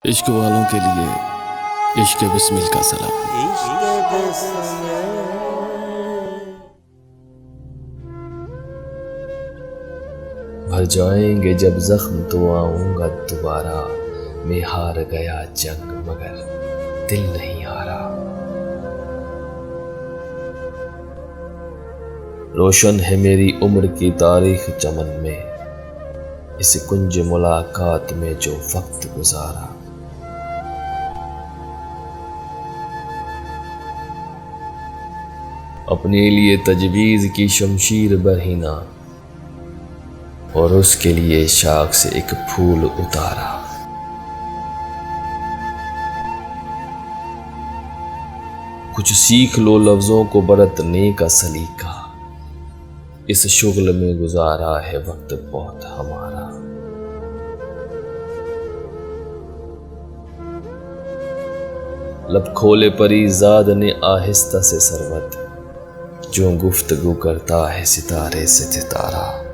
इश्क वालों के लिए इश्क बिस्मिल का सलाम। भर जाएंगे जब जख्म तो आऊंगा दोबारा। मैं हार गया जंग मगर दिल नहीं हारा। रोशन है मेरी उम्र की तारीख चमन में, इस कुंज मुलाकात में जो वक्त गुजारा। अपने लिए तजवीज़ की शमशीर बरहीना और उसके लिए शाख से एक फूल उतारा। कुछ सीख लो लफ्जों को बरतने का सलीका, इस शुगल में गुजारा है वक्त बहुत हमारा। लब खोले परीज़ाद ने आहिस्ता से सरवत, जो गुफ्तगू करता है सितारे से सितारा।